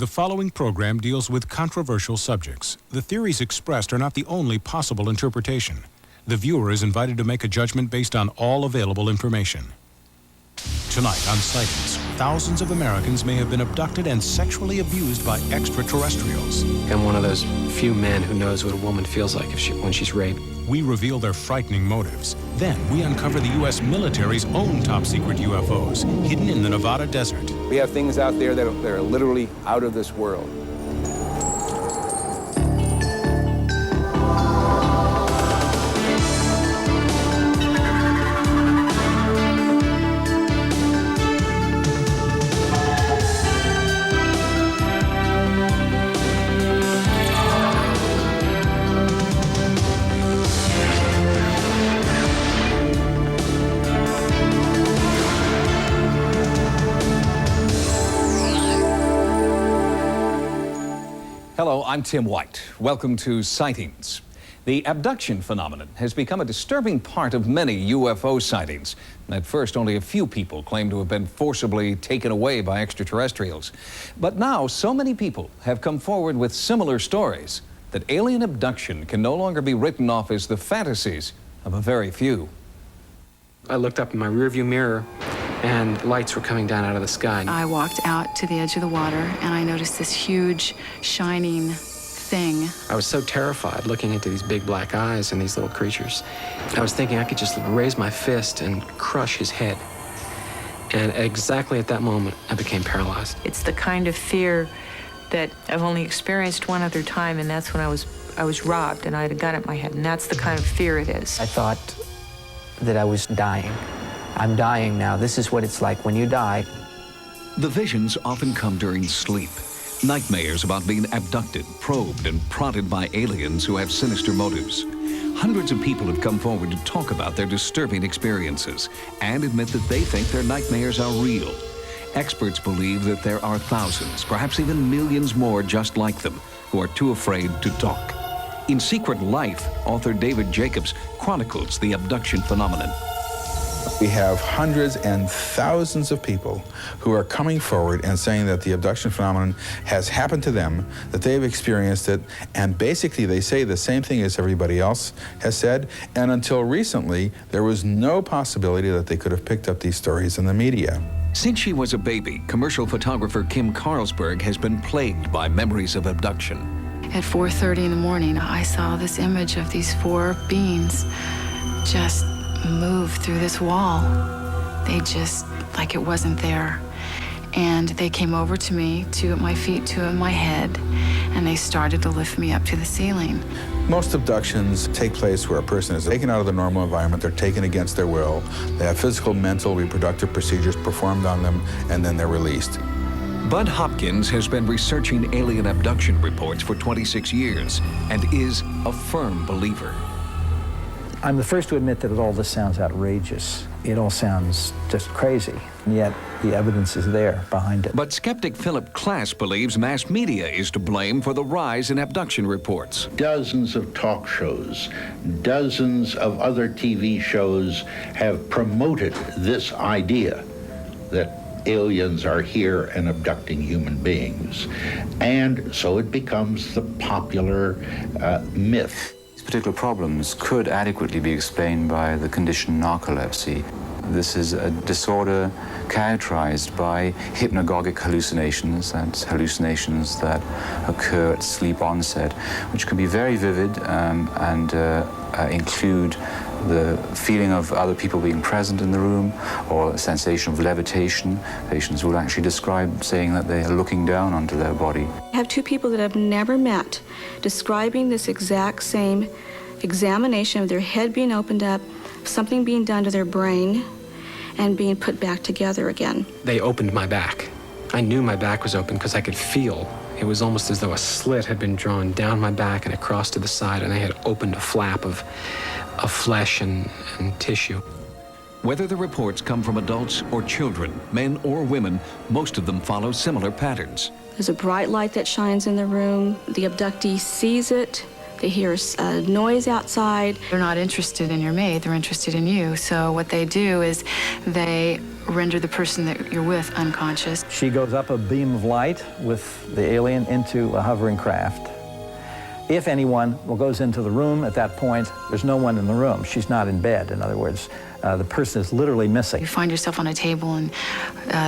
The following program deals with controversial subjects. The theories expressed are not the only possible interpretation. The viewer is invited to make a judgment based on all available information. Tonight on Sightings, thousands of Americans may have been abducted and sexually abused by extraterrestrials. I'm one of those few men who knows what a woman feels like when she's raped. We reveal their frightening motives. Then we uncover the U.S. military's own top-secret UFOs hidden in the Nevada desert. We have things out there that are literally out of this world. Hello, I'm Tim White. Welcome to Sightings. The abduction phenomenon has become a disturbing part of many UFO sightings. At first, only a few people claimed to have been forcibly taken away by extraterrestrials. But now, so many people have come forward with similar stories that alien abduction can no longer be written off as the fantasies of a very few. I looked up in my rearview mirror and lights were coming down out of the sky. I walked out to the edge of the water and I noticed this huge, shining thing. I was so terrified looking into these big black eyes and these little creatures. I was thinking I could just raise my fist and crush his head. And exactly at that moment, I became paralyzed. It's the kind of fear that I've only experienced one other time, and that's when I was robbed and I had a gun at my head, and that's the kind of fear it is. I thought that I was dying. I'm dying now. This is what it's like when you die. The visions often come during sleep. Nightmares about being abducted, probed, and prodded by aliens who have sinister motives. Hundreds of people have come forward to talk about their disturbing experiences and admit that they think their nightmares are real. Experts believe that there are thousands, perhaps even millions more just like them, who are too afraid to talk. In Secret Life, author David Jacobs chronicles the abduction phenomenon. We have hundreds and thousands of people who are coming forward and saying that the abduction phenomenon has happened to them, that they've experienced it, and basically they say the same thing as everybody else has said, and until recently, there was no possibility that they could have picked up these stories in the media. Since she was a baby, commercial photographer Kim Carlsberg has been plagued by memories of abduction. At 4:30 in the morning, I saw this image of these four beings just move through this wall. They just, like it wasn't there. And they came over to me, two at my feet, two at my head, and they started to lift me up to the ceiling. Most abductions take place where a person is taken out of the normal environment, they're taken against their will, they have physical, mental, reproductive procedures performed on them, and then they're released. Bud Hopkins has been researching alien abduction reports for 26 years and is a firm believer. I'm the first to admit that all this sounds outrageous. It all sounds just crazy, and yet the evidence is there behind it. But skeptic Philip Klass believes mass media is to blame for the rise in abduction reports. Dozens of talk shows, dozens of other TV shows have promoted this idea that aliens are here and abducting human beings. And so it becomes the popular myth. These particular problems could adequately be explained by the condition narcolepsy. This is a disorder characterized by hypnagogic hallucinations, that's hallucinations that occur at sleep onset, which can be very vivid and include the feeling of other people being present in the room or a sensation of levitation. Patients will actually describe saying that they are looking down onto their body. I have two people that I've never met describing this exact same examination of their head being opened up, something being done to their brain, and being put back together again. They opened my back. I knew my back was open because I could feel. It was almost as though a slit had been drawn down my back and across to the side, and they had opened a flap of flesh and tissue. Whether the reports come from adults or children, men or women, most of them follow similar patterns. There's a bright light that shines in the room. The abductee sees it. They hear a noise outside. They're not interested in your mate, they're interested in you. So what they do is they render the person that you're with unconscious. She goes up a beam of light with the alien into a hovering craft. If anyone goes into the room at that point, there's no one in the room. She's not in bed. In other words, the person is literally missing. You find yourself on a table and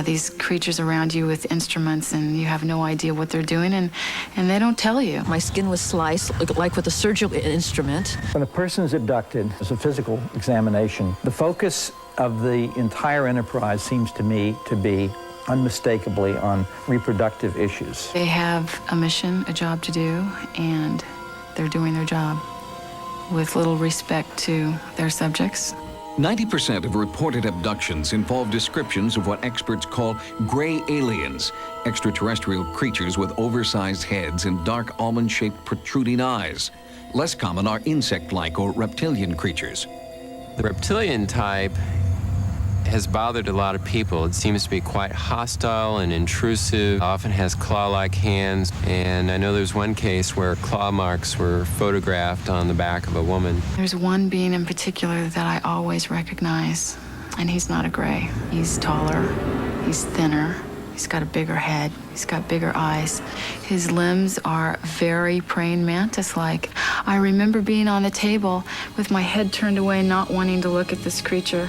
these creatures around you with instruments, and you have no idea what they're doing, and they don't tell you. My skin was sliced like with a surgical instrument. When a person is abducted, there's a physical examination. The focus of the entire enterprise seems to me to be unmistakably on reproductive issues. They have a mission, a job to do, and they're doing their job with little respect to their subjects. 90% of reported abductions involve descriptions of what experts call gray aliens, extraterrestrial creatures with oversized heads and dark almond-shaped protruding eyes. Less common are insect-like or reptilian creatures. The reptilian type has bothered a lot of people. It seems to be quite hostile and intrusive, often has claw-like hands, and I know there's one case where claw marks were photographed on the back of a woman. There's one being in particular that I always recognize, and he's not a gray. He's taller, he's thinner, he's got a bigger head, he's got bigger eyes. His limbs are very praying mantis-like. I remember being on the table with my head turned away, not wanting to look at this creature.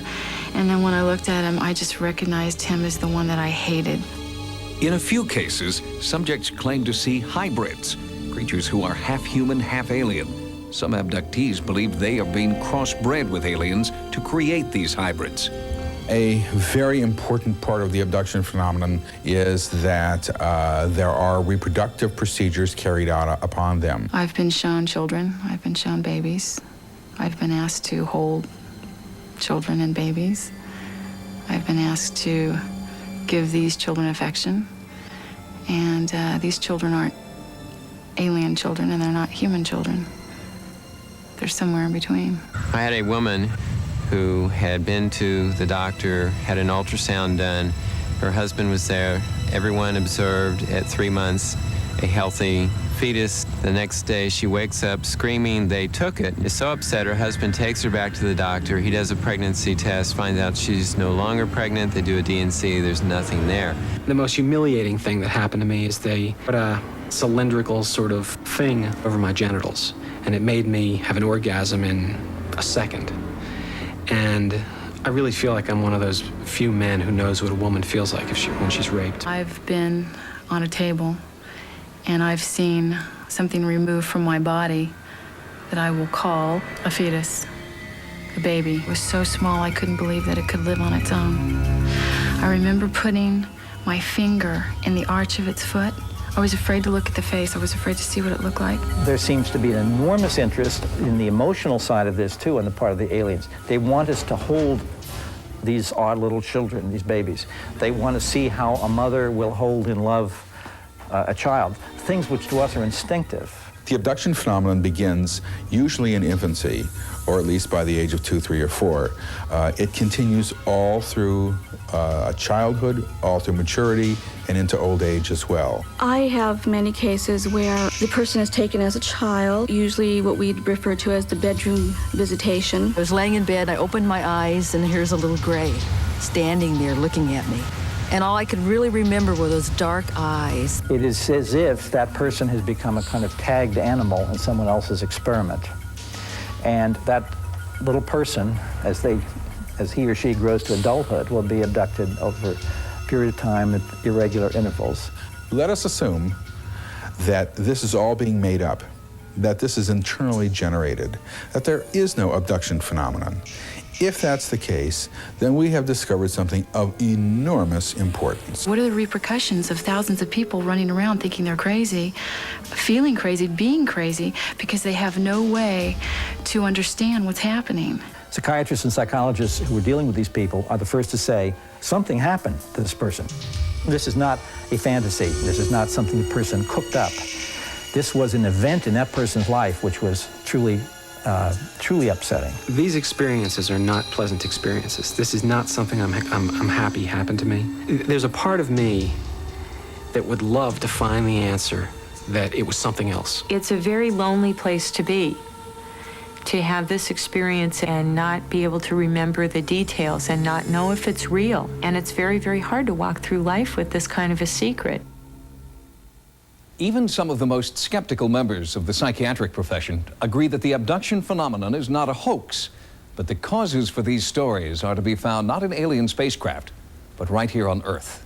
And then when I looked at him, I just recognized him as the one that I hated. In a few cases, subjects claim to see hybrids, creatures who are half human, half alien. Some abductees believe they are being crossbred with aliens to create these hybrids. A very important part of the abduction phenomenon is that there are reproductive procedures carried out upon them. I've been shown children, I've been shown babies. I've been asked to hold children and babies. I've been asked to give these children affection. And these children aren't alien children, and they're not human children. They're somewhere in between. I had a woman who had been to the doctor, had an ultrasound done. Her husband was there. Everyone observed at 3 months a healthy fetus. The next day she wakes up screaming. They took it. Is so upset, her husband takes her back to the doctor. He does a pregnancy test, finds out she's no longer pregnant. They do a D&C, there's nothing there. The most humiliating thing that happened to me is they put a cylindrical sort of thing over my genitals, and it made me have an orgasm in a second. And I really feel like I'm one of those few men who knows what a woman feels like when she's raped. I've been on a table, and I've seen something removed from my body that I will call a fetus, a baby. It was so small I couldn't believe that it could live on its own. I remember putting my finger in the arch of its foot. I was afraid to look at the face. I was afraid to see what it looked like. There seems to be an enormous interest in the emotional side of this, too, on the part of the aliens. They want us to hold these odd little children, these babies. They want to see how a mother will hold in love a child, things which to us are instinctive. The abduction phenomenon begins usually in infancy, or at least by the age of 2, 3, or 4. It continues all through childhood, all through maturity, and into old age as well. I have many cases where the person is taken as a child, usually what we refer to as the bedroom visitation. I was laying in bed, I opened my eyes, and here's a little gray standing there looking at me. And all I could really remember were those dark eyes. It is as if that person has become a kind of tagged animal in someone else's experiment. And that little person, as he or she grows to adulthood, will be abducted over a period of time at irregular intervals. Let us assume that this is all being made up, that this is internally generated, that there is no abduction phenomenon. If that's the case, then we have discovered something of enormous importance. What are the repercussions of thousands of people running around thinking they're crazy, feeling crazy, being crazy, because they have no way to understand what's happening? Psychiatrists and psychologists who are dealing with these people are the first to say, something happened to this person. This is not a fantasy. This is not something the person cooked up. This was an event in that person's life which was truly upsetting. These experiences are not pleasant experiences. This is not something I'm happy happened to me. There's a part of me that would love to find the answer that it was something else. It's a very lonely place to be, to have this experience and not be able to remember the details and not know if it's real. And it's very, very hard to walk through life with this kind of a secret. Even some of the most skeptical members of the psychiatric profession agree that the abduction phenomenon is not a hoax, but the causes for these stories are to be found not in alien spacecraft, but right here on Earth.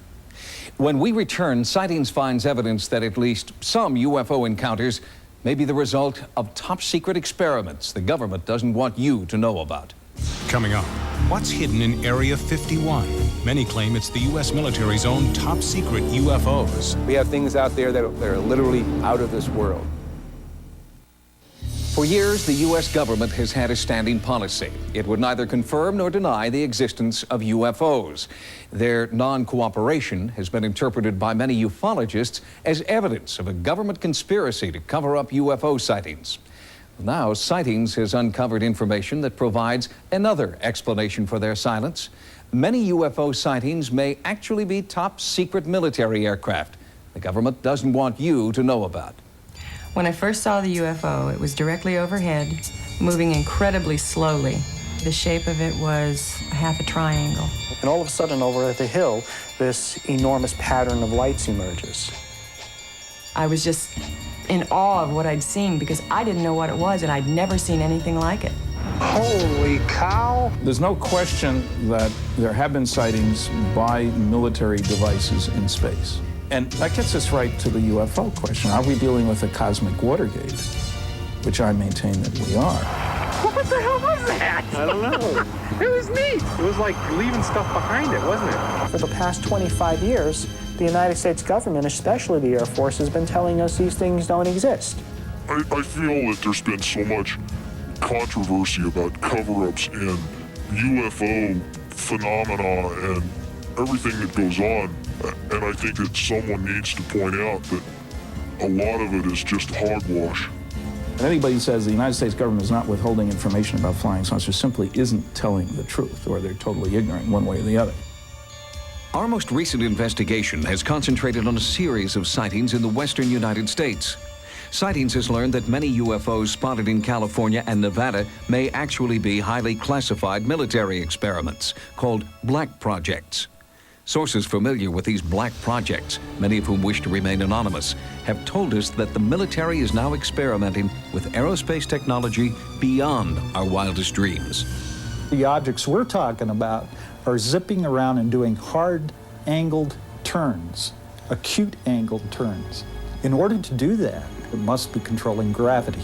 When we return, Sightings finds evidence that at least some UFO encounters may be the result of top-secret experiments the government doesn't want you to know about. Coming up, what's hidden in Area 51? Many claim it's the U.S. military's own top-secret UFOs. We have things out there that are literally out of this world. For years, the U.S. government has had a standing policy. It would neither confirm nor deny the existence of UFOs. Their non-cooperation has been interpreted by many ufologists as evidence of a government conspiracy to cover up UFO sightings. Now, Sightings has uncovered information that provides another explanation for their silence. Many UFO sightings may actually be top-secret military aircraft the government doesn't want you to know about. When I first saw the UFO, it was directly overhead, moving incredibly slowly. The shape of it was half a triangle. And all of a sudden, over at the hill, this enormous pattern of lights emerges. I was just in awe of what I'd seen because I didn't know what it was, and I'd never seen anything like it. Holy cow! There's no question that there have been sightings by military devices in space. And that gets us right to the UFO question. Are we dealing with a cosmic Watergate? Which I maintain that we are. What the hell was that? I don't know. It was neat. It was like leaving stuff behind it, wasn't it? For the past 25 years, the United States government, especially the Air Force, has been telling us these things don't exist. I feel that there's been so much controversy about cover-ups and UFO phenomena and everything that goes on. And I think that someone needs to point out that a lot of it is just hogwash. And anybody who says the United States government is not withholding information about flying saucers simply isn't telling the truth, or they're totally ignorant one way or the other. Our most recent investigation has concentrated on a series of sightings in the western United States. Sightings has learned that many UFOs spotted in California and Nevada may actually be highly classified military experiments called black projects. Sources familiar with these black projects, many of whom wish to remain anonymous, have told us that the military is now experimenting with aerospace technology beyond our wildest dreams. The objects we're talking about are zipping around and doing hard angled turns, acute angled turns. In order to do that, it must be controlling gravity.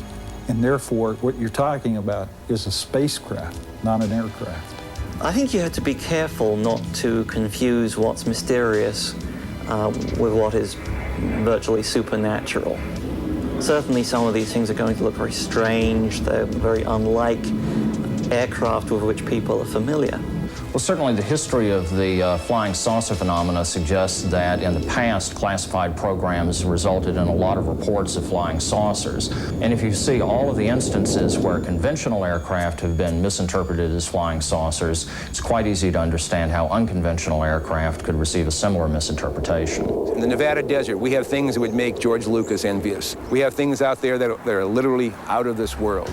And therefore, what you're talking about is a spacecraft, not an aircraft. I think you have to be careful not to confuse what's mysterious with what is virtually supernatural. Certainly some of these things are going to look very strange. They're very unlike aircraft with which people are familiar. Well, certainly the history of the flying saucer phenomena suggests that in the past, classified programs resulted in a lot of reports of flying saucers. And if you see all of the instances where conventional aircraft have been misinterpreted as flying saucers, it's quite easy to understand how unconventional aircraft could receive a similar misinterpretation. In the Nevada desert, we have things that would make George Lucas envious. We have things out there that are literally out of this world.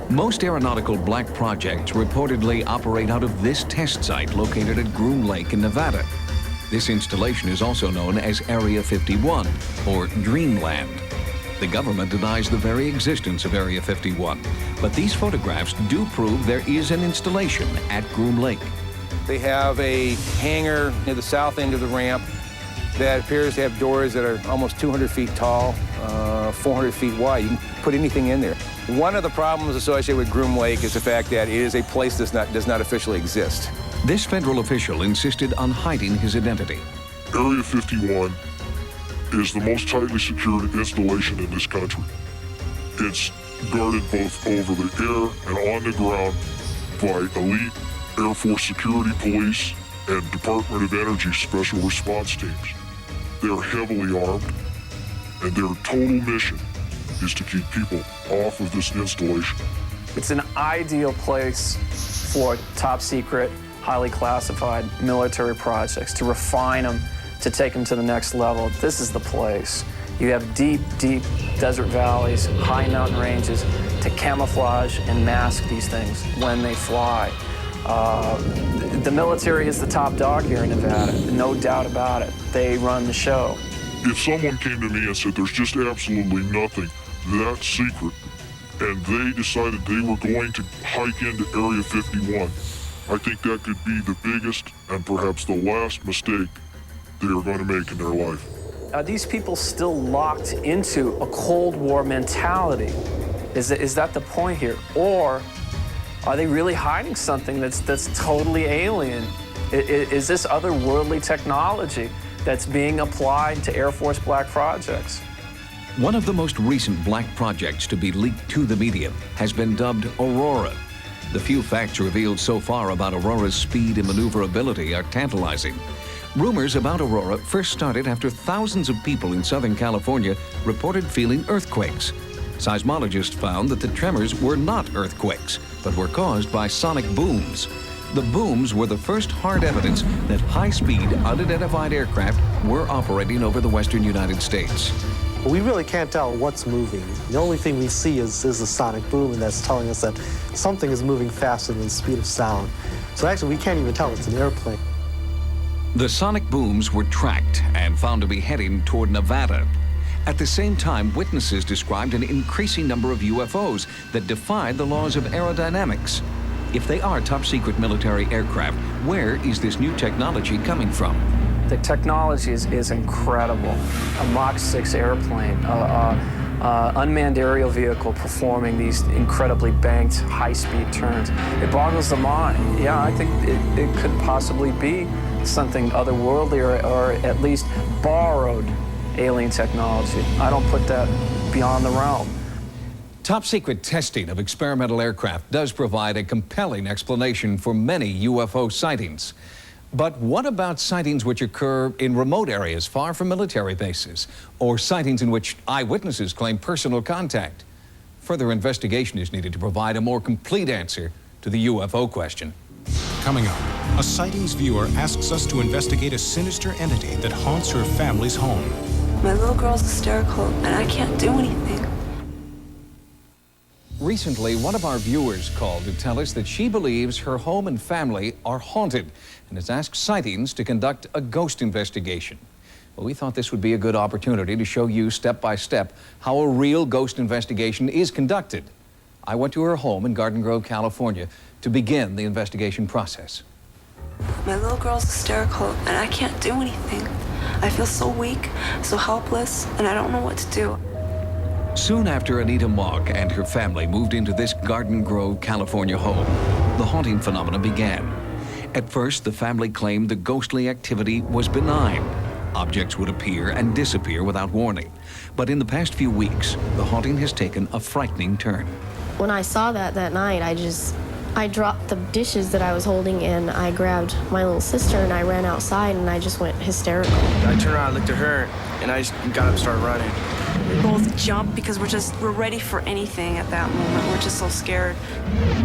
Most aeronautical black projects reportedly operate out of this test site located at Groom Lake in Nevada. This installation is also known as Area 51, or Dreamland. The government denies the very existence of Area 51, but these photographs do prove there is an installation at Groom Lake. They have a hangar near the south end of the ramp that appears to have doors that are almost 200 feet tall, 400 feet wide. You can put anything in there. One of the problems associated with Groom Lake is the fact that it is a place that does not officially exist. This federal official insisted on hiding his identity. Area 51 is the most tightly secured installation in this country. It's guarded both over the air and on the ground by elite Air Force security police and Department of Energy special response teams. They're heavily armed, and their total mission is to keep people off of this installation. It's an ideal place for top secret, highly classified military projects, to refine them, to take them to the next level. This is the place. You have deep, deep desert valleys, high mountain ranges to camouflage and mask these things when they fly. The military is the top dog here in Nevada, no doubt about it. They run the show. If someone came to me and said there's just absolutely nothing that's secret, and they decided they were going to hike into Area 51, I think that could be the biggest and perhaps the last mistake they are going to make in their life. Are these people still locked into a Cold War mentality? Is that the point here? Or are they really hiding something that's totally alien? Is this otherworldly technology that's being applied to Air Force black projects? One of the most recent black projects to be leaked to the media has been dubbed Aurora. The few facts revealed so far about Aurora's speed and maneuverability are tantalizing. Rumors about Aurora first started after thousands of people in Southern California reported feeling earthquakes. Seismologists found that the tremors were not earthquakes, but were caused by sonic booms. The booms were the first hard evidence that high-speed, unidentified aircraft were operating over the western United States. We really can't tell what's moving. The only thing we see is a sonic boom, and that's telling us that something is moving faster than the speed of sound. So actually, we can't even tell it's an airplane. The sonic booms were tracked and found to be heading toward Nevada. At the same time, witnesses described an increasing number of UFOs that defied the laws of aerodynamics. If they are top-secret military aircraft, where is this new technology coming from? The technology is incredible. A Mach 6 airplane, unmanned aerial vehicle performing these incredibly banked high-speed turns. It boggles the mind. Yeah, I think it could possibly be something otherworldly or at least borrowed alien technology. I don't put that beyond the realm. Top-secret testing of experimental aircraft does provide a compelling explanation for many UFO sightings. But what about sightings which occur in remote areas far from military bases, or sightings in which eyewitnesses claim personal contact? Further investigation is needed to provide a more complete answer to the UFO question. Coming up, a sightings viewer asks us to investigate a sinister entity that haunts her family's home. My little girl's hysterical, and I can't do anything. Recently, one of our viewers called to tell us that she believes her home and family are haunted and has asked Sightings to conduct a ghost investigation. Well, we thought this would be a good opportunity to show you step by step how a real ghost investigation is conducted. I went to her home in Garden Grove, California to begin the investigation process. My little girl's hysterical, and I can't do anything. I feel so weak, so helpless, and I don't know what to do. Soon after Anita Mogg and her family moved into this Garden Grove, California home, the haunting phenomena began. At first, the family claimed the ghostly activity was benign. Objects would appear and disappear without warning. But in the past few weeks, the haunting has taken a frightening turn. When I saw that night, I dropped the dishes that I was holding, and I grabbed my little sister and I ran outside, and I just went hysterical. I turned around, looked at her, and I just got up and started running. We both jumped because we're ready for anything at that moment. We're just so scared.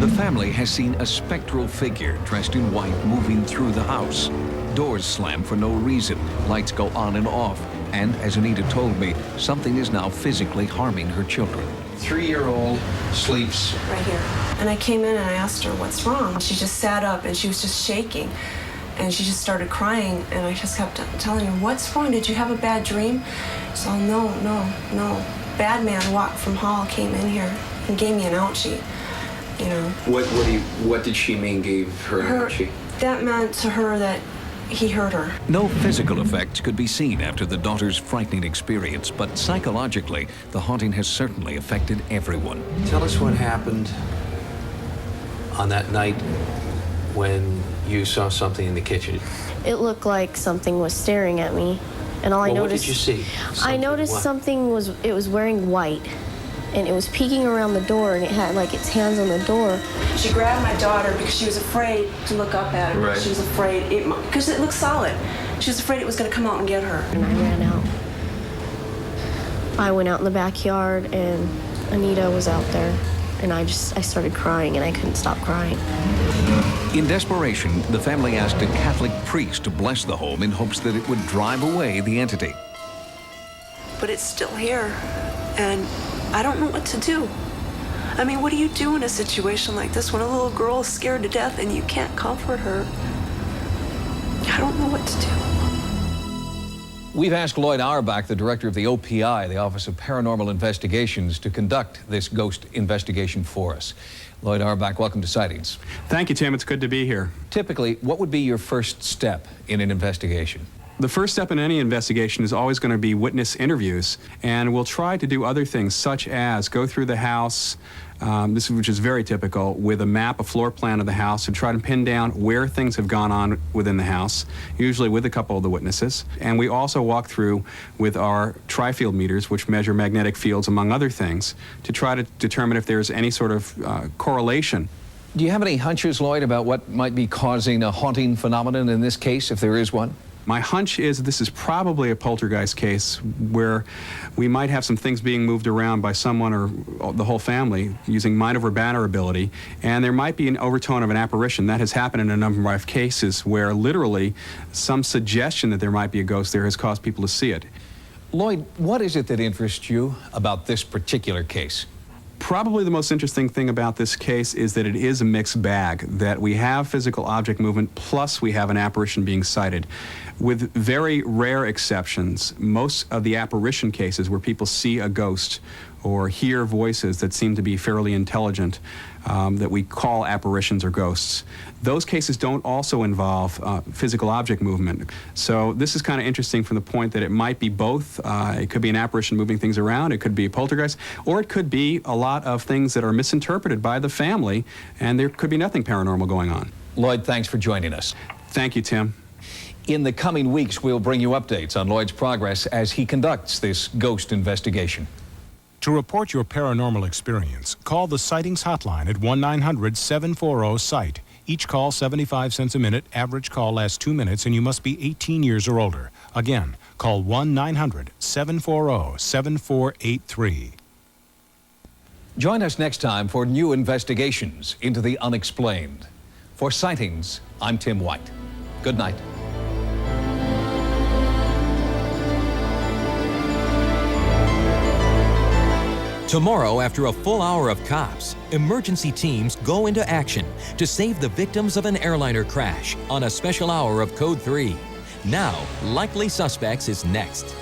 The family has seen a spectral figure dressed in white moving through the house. Doors slam for no reason, lights go on and off, and as Anita told me, something is now physically harming her children. 3-year-old sleeps right here. And I came in and I asked her, what's wrong? She just sat up and she was just shaking. And she just started crying, and I just kept telling her, what's wrong? Did you have a bad dream? So, no. Bad man walked from hall, came in here, and gave me an ouchie, you know. What did she mean gave her an ouchie? That meant to her that he hurt her. No physical effects could be seen after the daughter's frightening experience, but psychologically, the haunting has certainly affected everyone. Tell us what happened on that night when you saw something in the kitchen. It looked like something was staring at me, and all I noticed. What did you see? I noticed something was wearing white, and it was peeking around the door, and it had like its hands on the door. She grabbed my daughter because she was afraid to look up at her. Right. She was afraid, because it looked solid. She was afraid it was going to come out and get her. And I ran out. I went out in the backyard, and Anita was out there, and I started crying, and I couldn't stop crying. In desperation, the family asked a Catholic priest to bless the home in hopes that it would drive away the entity. but it's still here. And I don't know what to do. I mean, what do you do in a situation like this when a little girl is scared to death and you can't comfort her? I don't know what to do. We've asked Lloyd Auerbach, the director of the OPI, the Office of Paranormal Investigations, to conduct this ghost investigation for us. Lloyd Auerbach, welcome to Sightings. Thank you, Tim. It's good to be here. Typically, what would be your first step in an investigation? The first step in any investigation is always going to be witness interviews, and we'll try to do other things such as go through the house, which is very typical, with a map, a floor plan of the house, to try to pin down where things have gone on within the house, usually with a couple of the witnesses. And we also walk through with our tri-field meters, which measure magnetic fields, among other things, to try to determine if there's any sort of correlation. Do you have any hunches, Lloyd, about what might be causing a haunting phenomenon in this case, if there is one? My hunch is this is probably a poltergeist case where we might have some things being moved around by someone or the whole family using mind over matter ability, and there might be an overtone of an apparition. That has happened in a number of cases where literally some suggestion that there might be a ghost there has caused people to see it. Lloyd, what is it that interests you about this particular case? Probably the most interesting thing about this case is that it is a mixed bag, that we have physical object movement plus we have an apparition being sighted. With very rare exceptions, most of the apparition cases where people see a ghost or hear voices that seem to be fairly intelligent, that we call apparitions or ghosts, those cases don't also involve physical object movement. So this is kind of interesting from the point that it might be both. It could be an apparition moving things around, it could be a poltergeist, or it could be a lot of things that are misinterpreted by the family, and there could be nothing paranormal going on. Lloyd, thanks for joining us. Thank you, Tim. In the coming weeks, we'll bring you updates on Lloyd's progress as he conducts this ghost investigation. To report your paranormal experience, call the Sightings hotline at 1-900-740-SIGHT. Each call 75 cents a minute. Average call lasts 2 minutes, and you must be 18 years or older. Again, call 1-900-740-7483. Join us next time for new investigations into the unexplained. For Sightings, I'm Tim White. Good night. Tomorrow, after a full hour of cops, emergency teams go into action to save the victims of an airliner crash on a special hour of Code 3. Now, Likely Suspects is next.